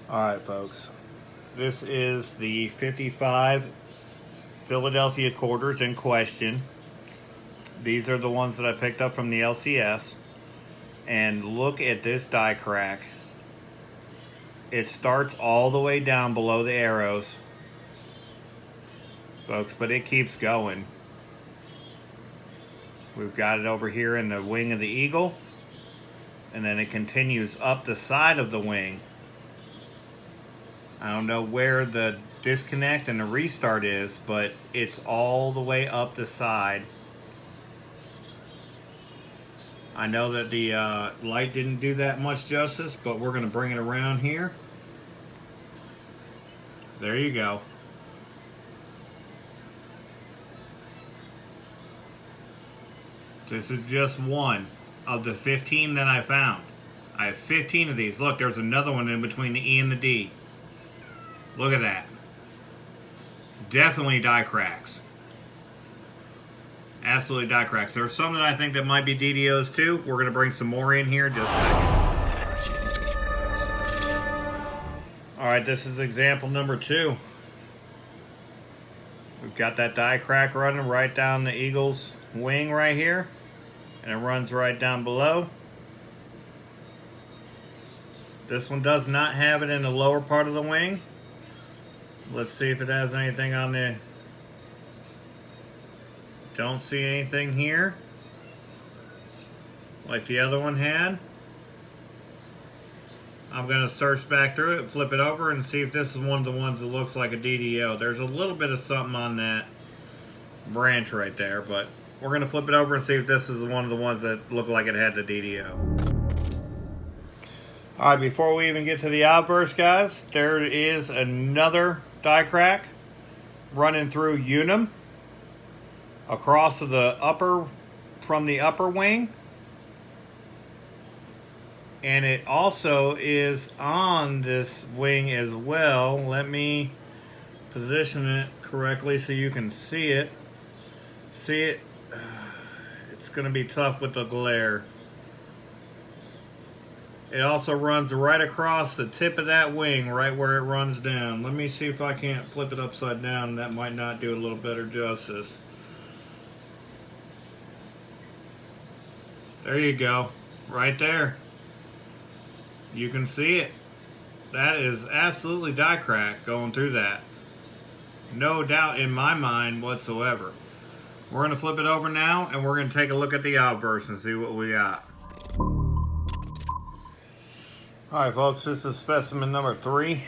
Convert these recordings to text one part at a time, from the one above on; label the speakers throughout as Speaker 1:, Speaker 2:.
Speaker 1: Alright folks, this is the 55 Philadelphia quarters in question. These are the ones that I picked up from the LCS. And look at this die crack. It starts all the way down below the arrows, folks, but it keeps going. We've got it over here in the wing of the eagle, and then it continues up the side of the wing. I don't know where the disconnect and the restart is, but it's all the way up the side. I know that the light didn't do that much justice, but we're going to bring it around here. There you go. This is just one of the 15 that I found. I have 15 of these. Look, there's another one in between the E and the D. Look at that. Definitely die cracks. Absolutely die cracks. There's some that I think that might be DDOs too. We're going to bring some more in here in just a second. Alright, this is example number 2. We've got that die crack running right down the eagle's wing right here. And it runs right down below. This one does not have it in the lower part of the wing. Let's see if it has anything on the... Don't see anything here like the other one had. I'm going to search back through it, flip it over, and see if this is one of the ones that looks like a DDO. There's a little bit of something on that branch right there, but we're going to flip it over and see if this is one of the ones that look like it had the DDO. Alright, before we even get to the obverse, guys, there is another die crack running through Unum across to the upper, from the upper wing. And it also is on this wing as well. Let me position it correctly so you can see it. See it? It's going to be tough with the glare. It also runs right across the tip of that wing, right where it runs down. Let me see if I can't flip it upside down. That might not do a little better justice. There you go. Right there. You can see it. That is absolutely die crack going through that. No doubt in my mind whatsoever. We're going to flip it over now, and we're going to take a look at the obverse and see what we got. Alright folks, this is specimen number 3,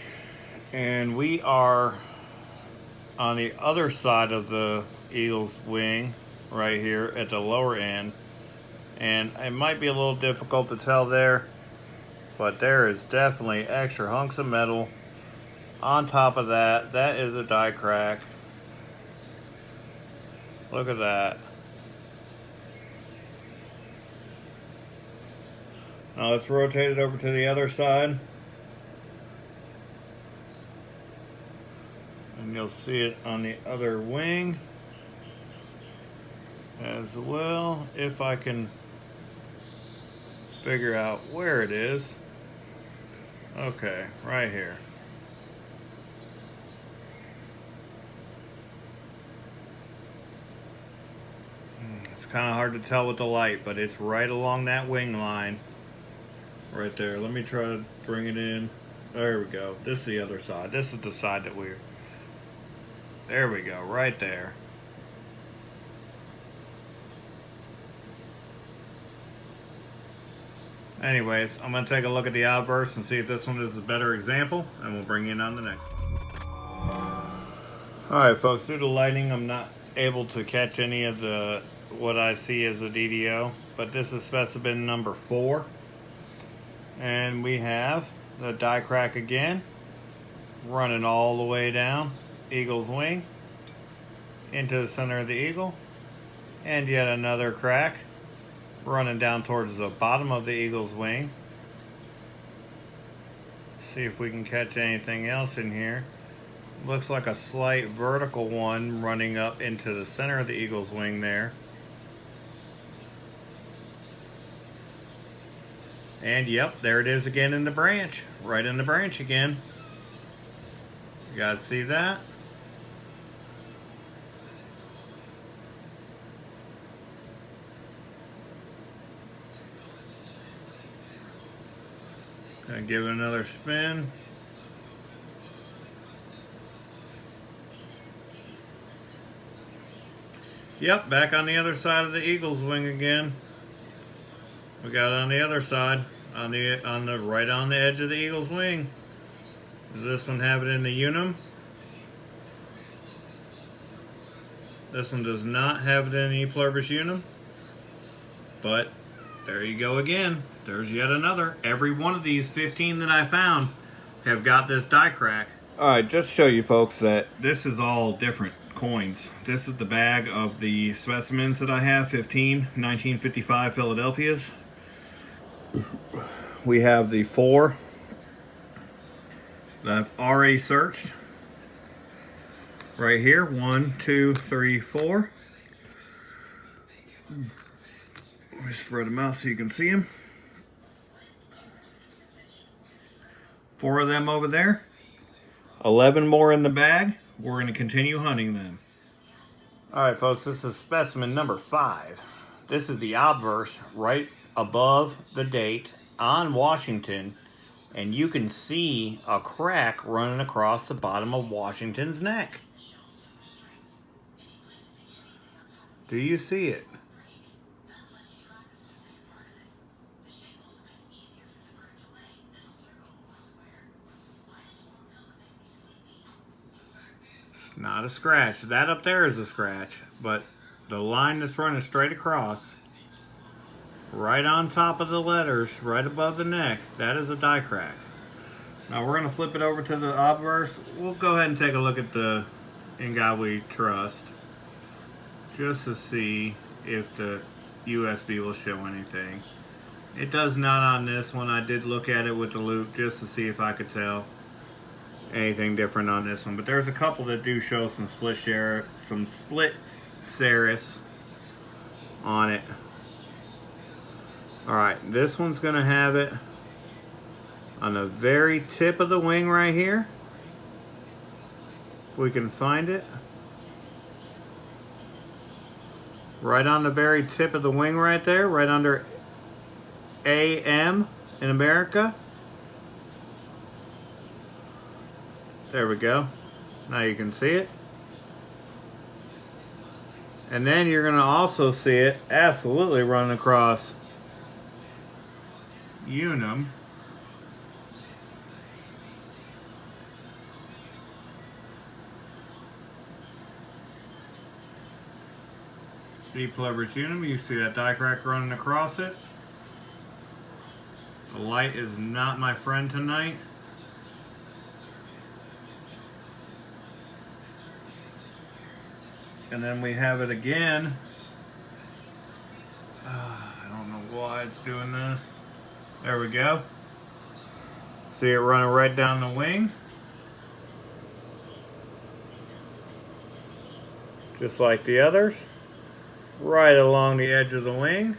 Speaker 1: and we are on the other side of the eagle's wing right here at the lower end, and it might be a little difficult to tell there, but there is definitely extra hunks of metal on top of that. That is a die crack. Look at that. Now let's rotate it over to the other side. And you'll see it on the other wing as well, if I can figure out where it is. Okay, right here. It's kind of hard to tell with the light, but it's right along that wing line. Right there. Let me try to bring it in. There we go. This is the other side. This is the side that we're... There we go. Right there. Anyways, I'm going to take a look at the obverse and see if this one is a better example, and we'll bring you in on the next one. Alright folks, due to lighting, I'm not able to catch any of the what I see as a DDO, but this is specimen number 4. And we have the die crack again, running all the way down eagle's wing into the center of the eagle, and yet another crack running down towards the bottom of the eagle's wing. See if we can catch anything else in here. Looks like a slight vertical one running up into the center of the eagle's wing there. And yep, there it is again in the branch. Right in the branch again. You guys see that? Gonna give it another spin. Yep, back on the other side of the eagle's wing again. We got it on the other side, on the right on the edge of the eagle's wing. Does this one have it in the unum? This one does not have it in E pluribus unum. But there you go again. There's yet another. Every one of these 15 that I found have got this die crack. Alright, just to show you folks that this is all different coins. This is the bag of the specimens that I have, 15 1955 Philadelphias. We have the 4 that I've already searched. Right here, 1, 2, 3, 4. Let me spread them out so you can see them. 4 of them over there. 11 more in the bag. We're going to continue hunting them. Alright folks, this is specimen number 5. This is the obverse right above the date on Washington. And you can see a crack running across the bottom of Washington's neck. Do you see it? Not a scratch. That up there is a scratch, but the line that's running straight across, right on top of the letters, right above the neck, that is a die crack. Now we're going to flip it over to the obverse. We'll go ahead and take a look at the In God We Trust, just to see if the USB will show anything. It does not on this one. I did look at it with the loop just to see if I could tell anything different on this one, but there's a couple that do show some split Ceres on it. Alright, this one's gonna have it on the very tip of the wing right here, if we can find it. Right on the very tip of the wing right there, right under AM in America. There we go. Now you can see it. And then you're going to also see it absolutely running across unum. E pluribus unum. You see that die crack running across it. The light is not my friend tonight. And then we have it again. I don't know why it's doing this. There we go. See it running right down the wing. Just like the others. Right along the edge of the wing.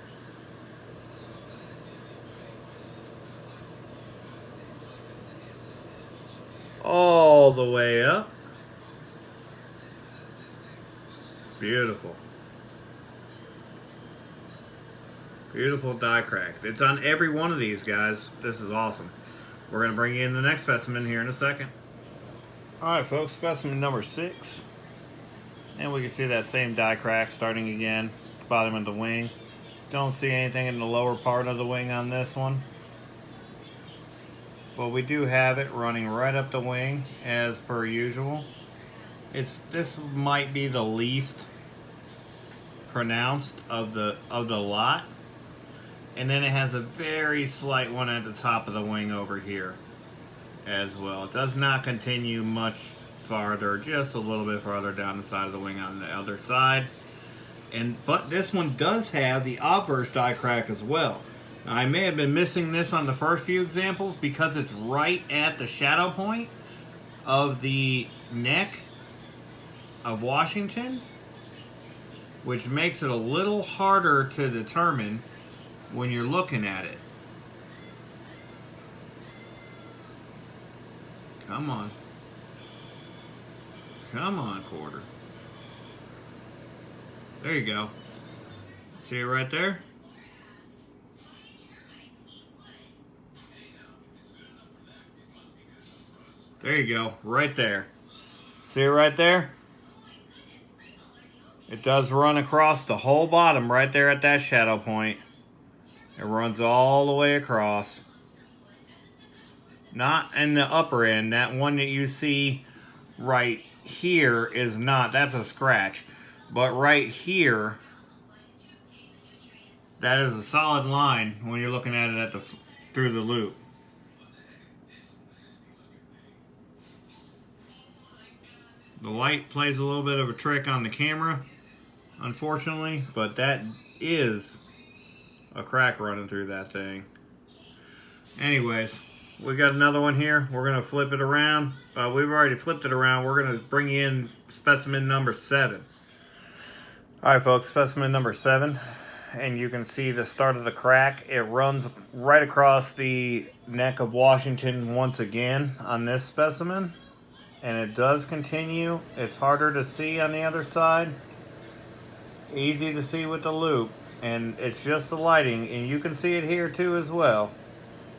Speaker 1: All the way up. Beautiful. Beautiful die crack. It's on every one of these, guys. This is awesome. We're going to bring you in the next specimen here in a second. Alright folks, specimen number 6. And we can see that same die crack starting again, bottom of the wing. Don't see anything in the lower part of the wing on this one. But we do have it running right up the wing as per usual. This might be the least pronounced of the lot. And then it has a very slight one at the top of the wing over here as well. It does not continue much farther, just a little bit farther down the side of the wing on the other side. But this one does have the obverse die crack as well. Now, I may have been missing this on the first few examples because it's right at the shadow point of the neck of Washington, which makes it a little harder to determine when you're looking at it. Come on. Come on, quarter. There you go. See it right there? There you go, right there. See it right there? It does run across the whole bottom right there at that shadow point. It runs all the way across. Not in the upper end. That one that you see right here is not. That's a scratch. But right here, that is a solid line when you're looking at it through the loop. The light plays a little bit of a trick on the camera, unfortunately, but that is a crack running through that thing. Anyways, we got another one here. We're going to flip it around. We've already flipped it around. We're going to bring in specimen number 7. Alright folks, specimen number 7. And you can see the start of the crack. It runs right across the neck of Washington once again on this specimen. And it does continue. It's harder to see on the other side. Easy to see with the loop. And it's just the lighting. And you can see it here too as well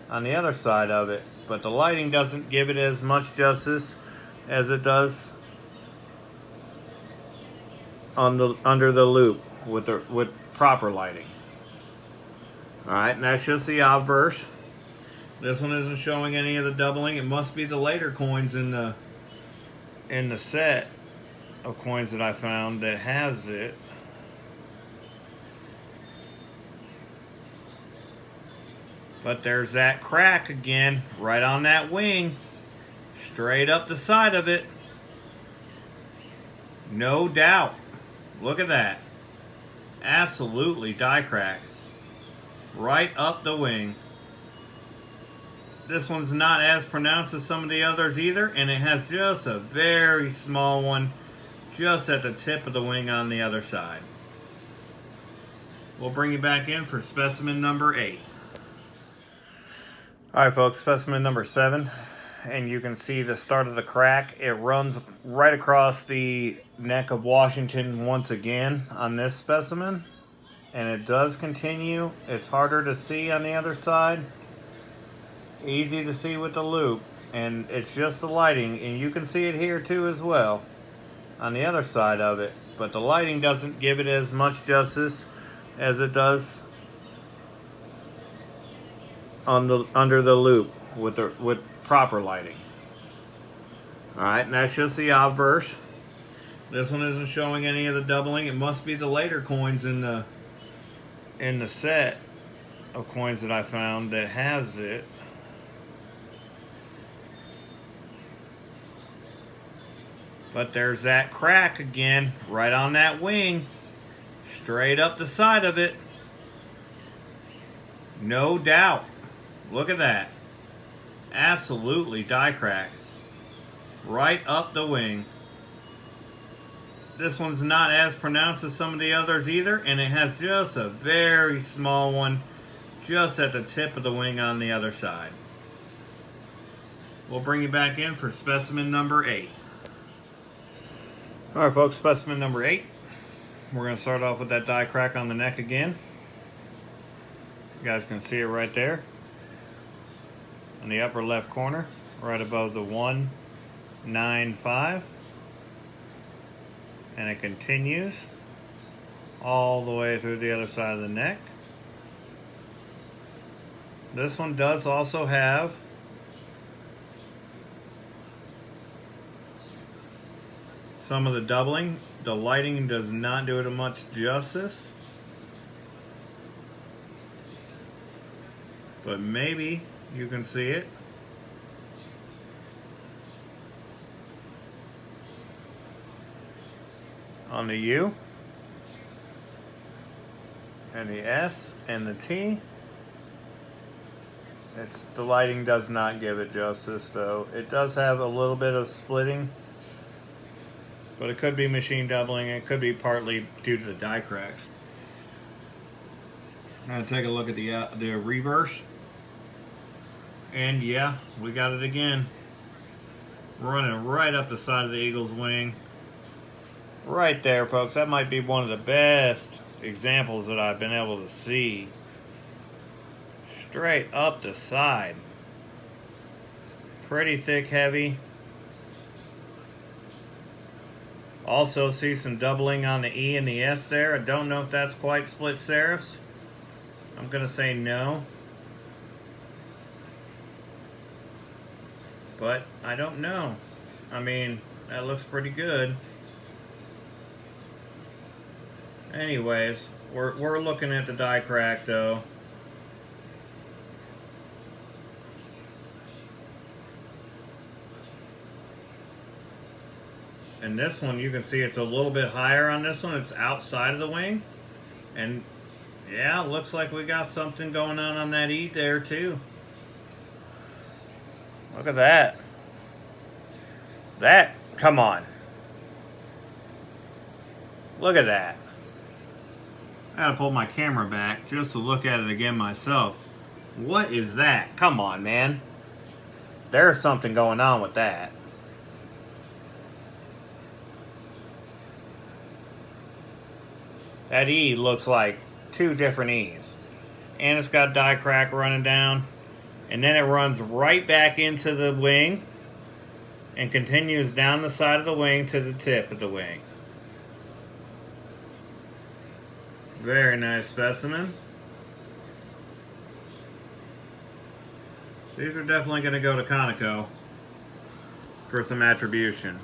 Speaker 1: on the other side of it. But the lighting doesn't give it as much justice as it does on the under the loop with proper lighting. Alright, and that's just the obverse. This one isn't showing any of the doubling. It must be the later coins in the set of coins that I found that has it. But there's that crack again, right on that wing, straight up the side of it. No doubt. Look at that. Absolutely die crack. Right up the wing. This one's not as pronounced as some of the others either, and it has just a very small one just at the tip of the wing on the other side. We'll bring you back in for specimen number 8. Alright folks, specimen number 7. And you can see the start of the crack. It runs right across the neck of Washington once again on this specimen. And it does continue. It's harder to see on the other side. Easy to see with the loop. And it's just the lighting. And you can see it here too as well on the other side of it. But the lighting doesn't give it as much justice as it does on the under the loop with proper lighting. Alright, and that's just the obverse. This one isn't showing any of the doubling. It must be the later coins in the set of coins that I found that has it. But there's that crack again, right on that wing, straight up the side of it. No doubt. Look at that. Absolutely die crack. Right up the wing. This one's not as pronounced as some of the others either, and it has just a very small one just at the tip of the wing on the other side. We'll bring you back in for specimen number 8. Alright folks, specimen number 8. We're going to start off with that die crack on the neck again. You guys can see it right there. In the upper left corner, right above the 195. And it continues all the way through the other side of the neck. This one does also have some of the doubling. The lighting does not do it much justice. But maybe you can see it. On the U and the S and the T. The lighting does not give it justice though. It does have a little bit of splitting, but it could be machine doubling. It could be partly due to the die cracks. I'm going to take a look at the reverse. And yeah, we got it again. Running right up the side of the Eagle's wing. Right there, folks. That might be one of the best examples that I've been able to see. Straight up the side. Pretty thick, heavy. Also see some doubling on the E and the S there. I don't know if that's quite split serifs. I'm going to say no. But I don't know. I mean, that looks pretty good. Anyways, we're looking at the die crack though. And this one, you can see it's a little bit higher on this one. It's outside of the wing. And yeah, looks like we got something going on that E there too. Look at that. That, come on. Look at that. I gotta pull my camera back just to look at it again myself. What is that? Come on, man. There's something going on with that. That E looks like two different E's. And it's got die crack running down. And then it runs right back into the wing and continues down the side of the wing to the tip of the wing. Very nice specimen. These are definitely going to go to Conoco for some attribution.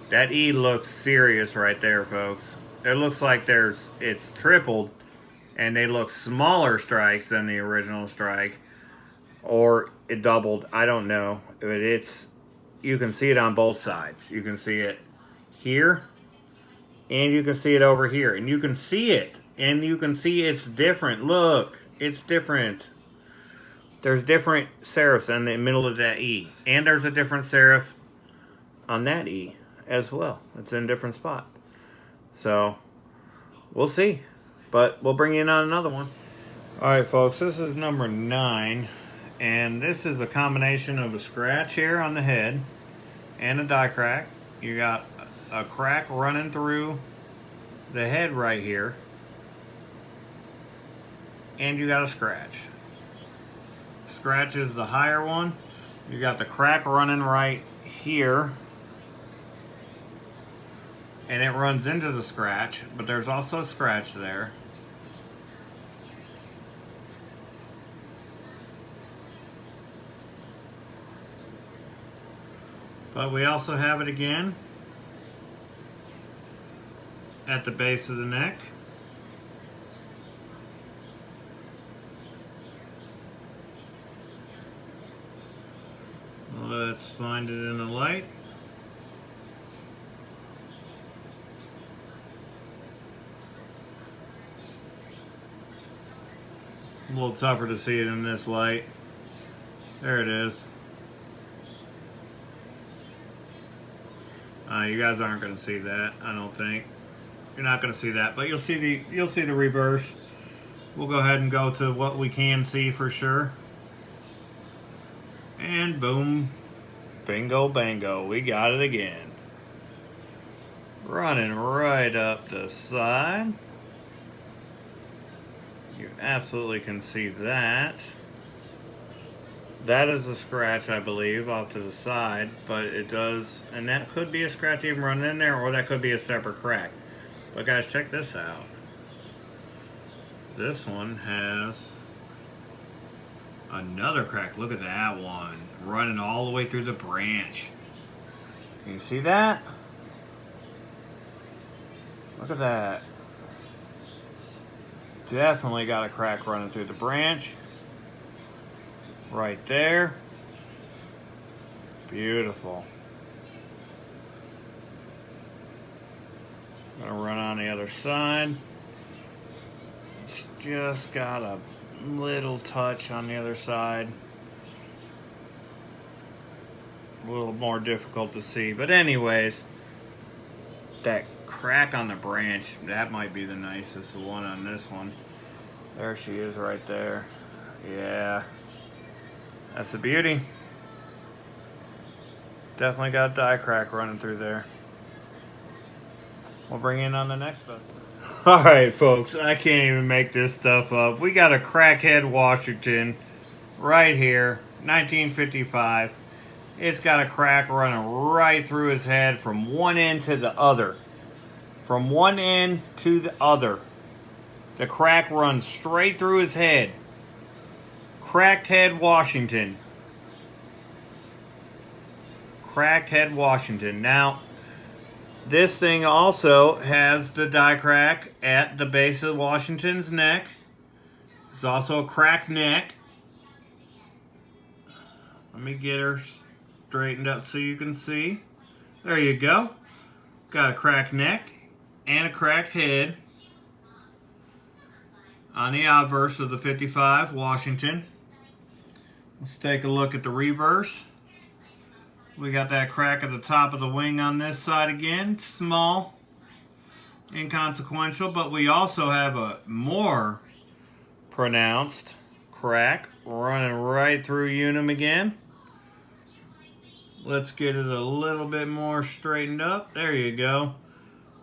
Speaker 1: That E looks serious right there, folks. It looks like it's tripled and they look smaller strikes than the original strike, or it doubled. I don't know, but you can see it on both sides. You can see it here and you can see it over here, and you can see it, and you can see it's different. Look, it's different. There's different serifs in the middle of that E, and there's a different serif on that E as well. It's in a different spot. So we'll see, but we'll bring you in on another one. All right, folks, this is number 9, and this is a combination of a scratch here on the head and a die crack. You got a crack running through the head right here, and you got a scratch. Scratch is the higher one. You got the crack running right here, and it runs into the scratch, but there's also a scratch there. But we also have it again at the base of the neck. Let's find it in the light. A little tougher to see it in this light. There it is. You guys aren't going to see that, I don't think. You're not going to see that, but you'll see the reverse. We'll go ahead and go to what we can see for sure. And boom, bingo bango, we got it again. Running right up the side. You absolutely can see that. That is a scratch, I believe, off to the side, but it does, and that could be a scratch even running in there, or that could be a separate crack. But guys, check this out. This one has another crack. Look at that one, running all the way through the branch. Can you see that? Look at that. Definitely got a crack running through the branch. Right there. Beautiful. Gonna run on the other side. It's just got a little touch on the other side. A little more difficult to see. But anyways, that crack on the branch, that might be the nicest one on this one. There she is right there. Yeah. That's a beauty. Definitely got a die crack running through there. We'll bring in on the next specimen. Alright folks, I can't even make this stuff up. We got a crackhead Washington right here, 1955. It's got a crack running right through his head from one end to the other. From one end to the other. The crack runs straight through his head. Cracked head Washington. Cracked head Washington. Now, this thing also has the die crack at the base of Washington's neck. It's also a cracked neck. Let me get her straightened up so you can see. There you go. Got a cracked neck and a cracked head on the obverse of the 55 Washington. Let's take a look at the reverse. We got that crack at the top of the wing on this side again. Small, inconsequential, but we also have a more pronounced crack running right through Unum again. Let's get it a little bit more straightened up. There you go.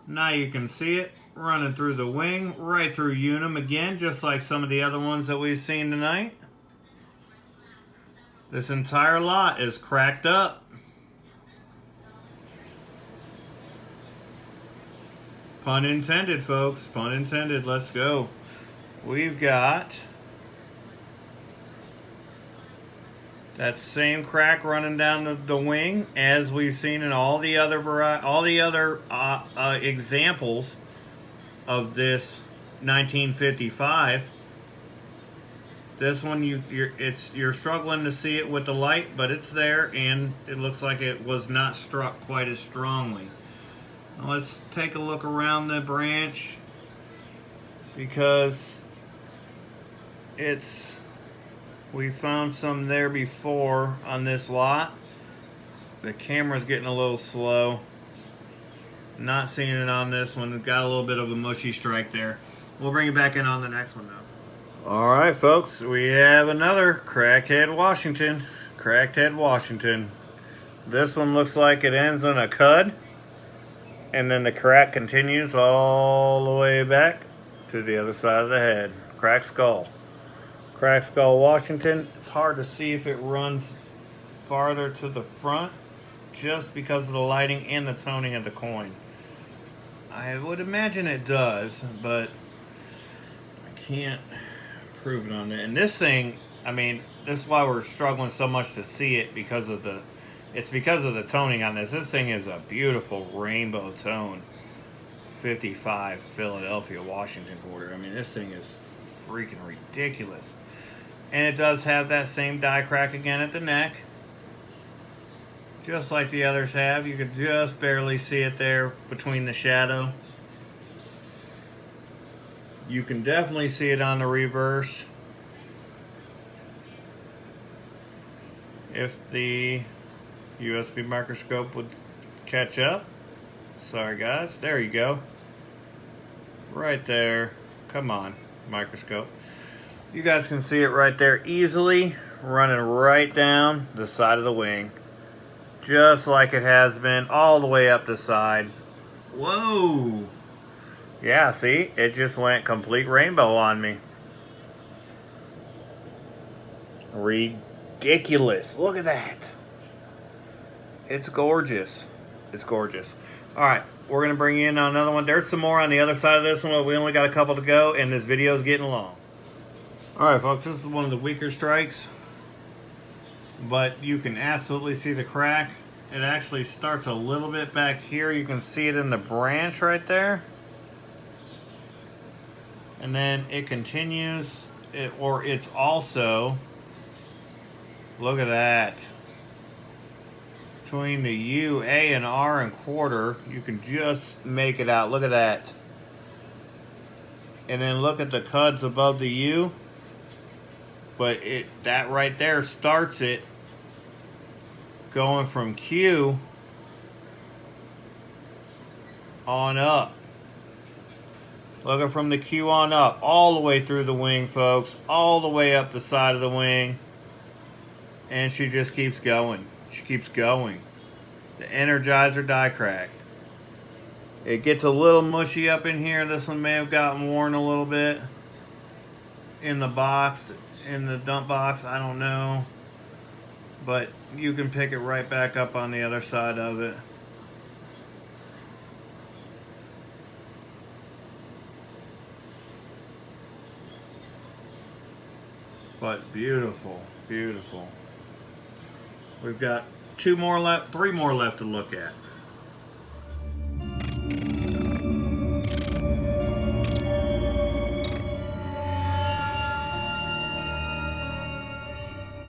Speaker 1: Now you can see it running through the wing, right through Unum again, just like some of the other ones that we've seen tonight. This entire lot is cracked up. Pun intended, folks. Pun intended. Let's go. We've got that same crack running down the wing as we've seen in all the other examples of this 1955. This one you're struggling to see it with the light, but it's there, and it looks like it was not struck quite as strongly. Now let's take a look around the branch, because we found some there before on this lot. The camera's getting a little slow. Not seeing it on this one. Got a little bit of a mushy strike there. We'll bring it back in on the next one though. Alright folks, we have another crackhead Washington. Crackhead Washington. This one looks like it ends in a cud, and then the crack continues all the way back to the other side of the head. Cracked skull. Cracked skull Washington. It's hard to see if it runs farther to the front just because of the lighting and the toning of the coin. I would imagine it does, but I can't prove it on it. And this thing, I mean, this is why we're struggling so much to see it, because of the toning on this. This thing is a beautiful rainbow tone 55 Philadelphia Washington quarter. I mean, this thing is freaking ridiculous. And it does have that same die crack again at the neck, just like the others have. You can just barely see it there between the shadow. You can definitely see it on the reverse. If the USB microscope would catch up. Sorry guys, there you go. Right there. Come on, microscope. You guys can see it right there easily, running right down the side of the wing. Just like it has been all the way up the side. Whoa! Yeah, see? It just went complete rainbow on me. Ridiculous. Look at that. It's gorgeous. It's gorgeous. Alright, we're going to bring in another one. There's some more on the other side of this one, but we only got a couple to go, and this video is getting long. Alright folks, this is one of the weaker strikes, but you can absolutely see the crack. It actually starts a little bit back here. You can see it in the branch right there. And then it continues, it's also, look at that. Between the U, A, and R and quarter, you can just make it out. Look at that. And then look at the cuds above the U. But that right there starts it going from Q on up. Looking from the Q on up, all the way through the wing, folks. All the way up the side of the wing. And she just keeps going. She keeps going. The Energizer die crack. It gets a little mushy up in here. This one may have gotten worn a little bit in the box, in the dump box. I don't know. But you can pick it right back up on the other side of it. But beautiful, beautiful. We've got 2 more left, 3 more left to look at.